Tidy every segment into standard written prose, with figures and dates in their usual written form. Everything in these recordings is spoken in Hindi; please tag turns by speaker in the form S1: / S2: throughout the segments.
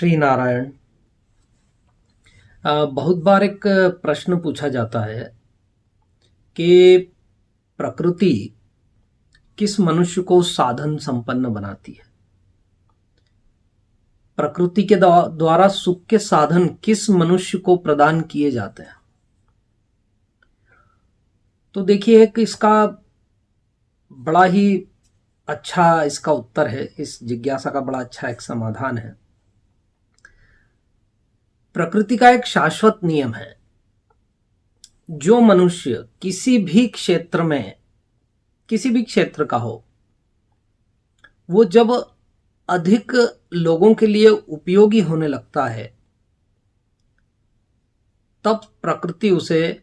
S1: श्री नारायण। बहुत बार एक प्रश्न पूछा जाता है कि प्रकृति किस मनुष्य को साधन संपन्न बनाती है। प्रकृति के द्वारा सुख के साधन किस मनुष्य को प्रदान किए जाते हैं। तो देखिए, एक इसका बड़ा ही अच्छा इसका उत्तर है, इस जिज्ञासा का बड़ा अच्छा एक समाधान है। प्रकृति का एक शाश्वत नियम है, जो मनुष्य किसी भी क्षेत्र में, किसी भी क्षेत्र का हो, वो जब अधिक लोगों के लिए उपयोगी होने लगता है, तब प्रकृति उसे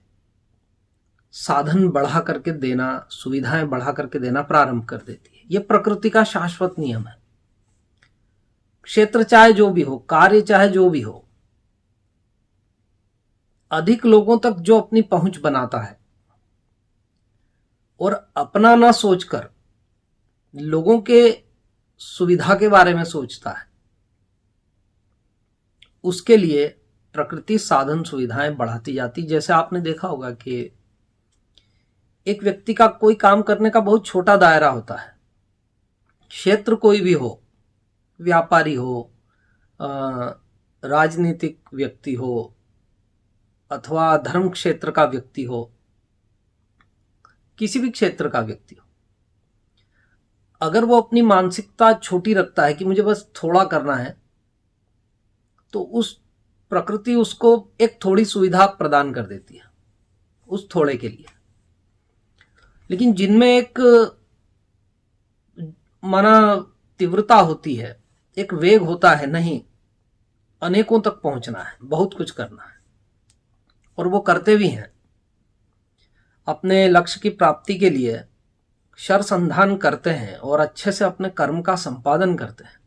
S1: साधन बढ़ा करके देना, सुविधाएं बढ़ा करके देना प्रारंभ कर देती है। यह प्रकृति का शाश्वत नियम है। क्षेत्र चाहे जो भी हो, कार्य चाहे जो भी हो, अधिक लोगों तक जो अपनी पहुंच बनाता है और अपना ना सोचकर लोगों के सुविधा के बारे में सोचता है, उसके लिए प्रकृति साधन सुविधाएं बढ़ाती जाती। जैसे आपने देखा होगा कि एक व्यक्ति का कोई काम करने का बहुत छोटा दायरा होता है, क्षेत्र कोई भी हो, व्यापारी हो, राजनीतिक व्यक्ति हो, अथवा धर्म क्षेत्र का व्यक्ति हो, किसी भी क्षेत्र का व्यक्ति हो, अगर वो अपनी मानसिकता छोटी रखता है कि मुझे बस थोड़ा करना है, तो उस प्रकृति उसको एक थोड़ी सुविधा प्रदान कर देती है उस थोड़े के लिए। लेकिन जिनमें एक माना तीव्रता होती है, एक वेग होता है, नहीं, अनेकों तक पहुंचना है, बहुत कुछ करना है, और वो करते भी हैं, अपने लक्ष्य की प्राप्ति के लिए शरसंधान करते हैं और अच्छे से अपने कर्म का संपादन करते हैं,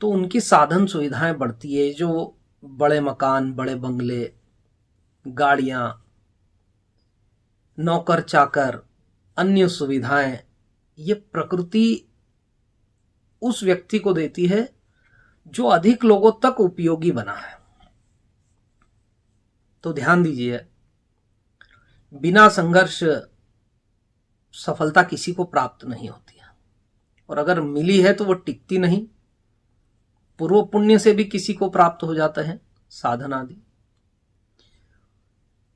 S1: तो उनकी साधन सुविधाएं बढ़ती है। जो बड़े मकान, बड़े बंगले, गाड़ियां, नौकर चाकर, अन्य सुविधाएं, ये प्रकृति उस व्यक्ति को देती है जो अधिक लोगों तक उपयोगी बना है। तो ध्यान दीजिए, बिना संघर्ष सफलता किसी को प्राप्त नहीं होती है, और अगर मिली है तो वो टिकती नहीं। पूर्व पुण्य से भी किसी को प्राप्त हो जाता है साधन आदि।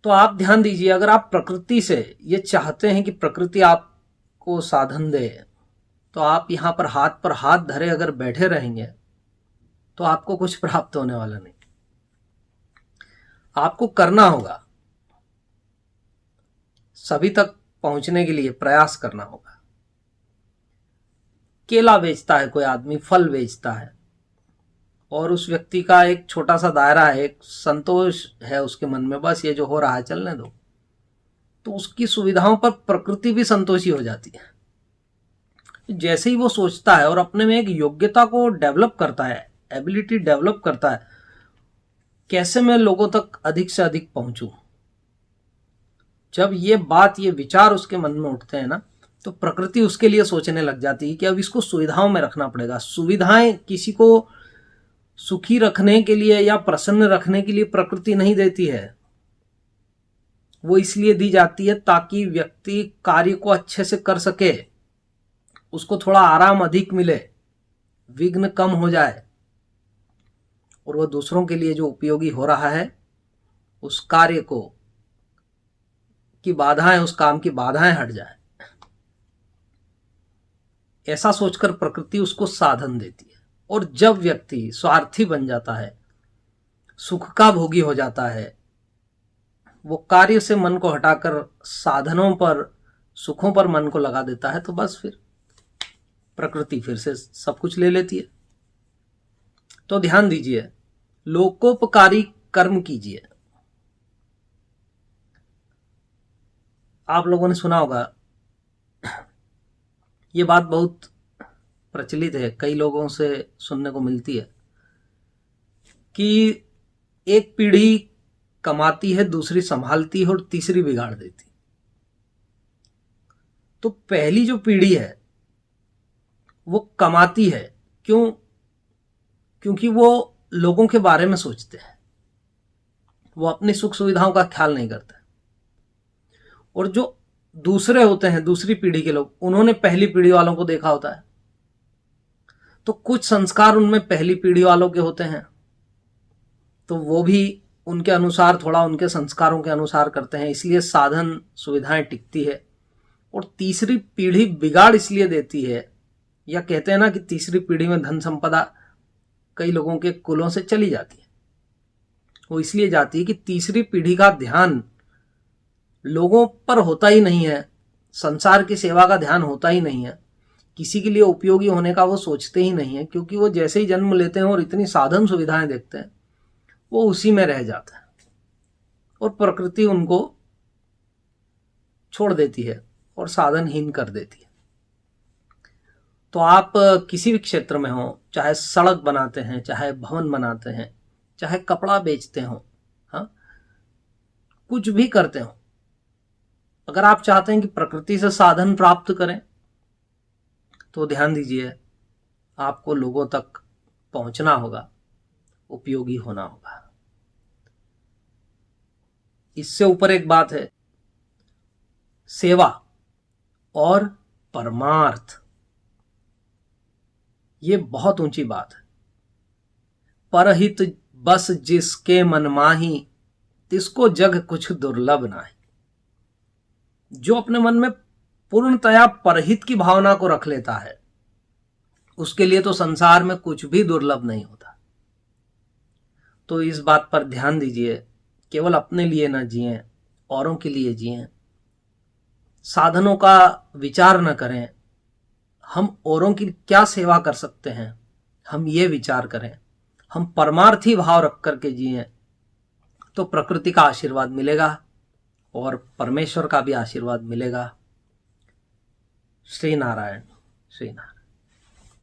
S1: तो आप ध्यान दीजिए, अगर आप प्रकृति से ये चाहते हैं कि प्रकृति आपको साधन दे, तो आप यहां पर हाथ धरे अगर बैठे रहेंगे तो आपको कुछ प्राप्त होने वाला नहीं। आपको करना होगा, सभी तक पहुंचने के लिए प्रयास करना होगा। केला बेचता है कोई आदमी, फल बेचता है, और उस व्यक्ति का एक छोटा सा दायरा है, एक संतोष है उसके मन में, बस ये जो हो रहा है चलने दो। तो उसकी सुविधाओं पर प्रकृति भी संतोषी हो जाती है। जैसे ही वो सोचता है और अपने में एक योग्यता को डेवलप करता है, एबिलिटी डेवलप करता है, कैसे मैं लोगों तक अधिक से अधिक पहुंचूं, जब ये बात, ये विचार उसके मन में उठते हैं ना, तो प्रकृति उसके लिए सोचने लग जाती है कि अब इसको सुविधाओं में रखना पड़ेगा। सुविधाएं किसी को सुखी रखने के लिए या प्रसन्न रखने के लिए प्रकृति नहीं देती है, वो इसलिए दी जाती है ताकि व्यक्ति कार्य को अच्छे से कर सके, उसको थोड़ा आराम अधिक मिले, विघ्न कम हो जाए, और वो दूसरों के लिए जो उपयोगी हो रहा है उस कार्य को की बाधाएं, उस काम की बाधाएं हट जाए। ऐसा सोचकर प्रकृति उसको साधन देती है। और जब व्यक्ति स्वार्थी बन जाता है, सुख का भोगी हो जाता है, वो कार्य से मन को हटाकर साधनों पर, सुखों पर मन को लगा देता है, तो बस फिर प्रकृति फिर से सब कुछ ले लेती है। तो ध्यान दीजिए, लोकोपकारी कर्म कीजिए। आप लोगों ने सुना होगा, ये बात बहुत प्रचलित है, कई लोगों से सुनने को मिलती है कि एक पीढ़ी कमाती है, दूसरी संभालती है और तीसरी बिगाड़ देती। तो पहली जो पीढ़ी है वो कमाती है, क्यों? क्योंकि वो लोगों के बारे में सोचते हैं, वो अपनी सुख सुविधाओं का ख्याल नहीं करते। और जो दूसरे होते हैं, दूसरी पीढ़ी के लोग, उन्होंने पहली पीढ़ी वालों को देखा होता है, तो कुछ संस्कार उनमें पहली पीढ़ी वालों के होते हैं, तो वो भी उनके अनुसार, थोड़ा उनके संस्कारों के अनुसार करते हैं, इसलिए साधन सुविधाएं टिकती है। और तीसरी पीढ़ी बिगाड़ इसलिए देती है, या कहते हैं ना कि तीसरी पीढ़ी में धन संपदा कई लोगों के कुलों से चली जाती है। वो इसलिए जाती है कि तीसरी पीढ़ी का ध्यान लोगों पर होता ही नहीं है, संसार की सेवा का ध्यान होता ही नहीं है, किसी के लिए उपयोगी होने का वो सोचते ही नहीं है, क्योंकि वो जैसे ही जन्म लेते हैं और इतनी साधन सुविधाएं देखते हैं, वो उसी में रह जाता है और प्रकृति उनको छोड़ देती है और साधनहीन कर देती है। तो आप किसी भी क्षेत्र में हो, चाहे सड़क बनाते हैं, चाहे भवन बनाते हैं, चाहे कपड़ा बेचते हो, हाँ, कुछ भी करते हो, अगर आप चाहते हैं कि प्रकृति से साधन प्राप्त करें, तो ध्यान दीजिए, आपको लोगों तक पहुंचना होगा, उपयोगी होना होगा। इससे ऊपर एक बात है, सेवा और परमार्थ, ये बहुत ऊंची बात है। परहित बस जिसके मन माही, तिसको जग कुछ दुर्लभ नाहि। जो अपने मन में पूर्णतया परहित की भावना को रख लेता है, उसके लिए तो संसार में कुछ भी दुर्लभ नहीं होता। तो इस बात पर ध्यान दीजिए, केवल अपने लिए न जिएं, औरों के लिए जिएं। साधनों का विचार न करें, हम औरों की क्या सेवा कर सकते हैं, हम ये विचार करें। हम परमार्थी भाव रख करके जिएं, तो प्रकृति का आशीर्वाद मिलेगा और परमेश्वर का भी आशीर्वाद मिलेगा। श्री नारायण, श्री नारायण।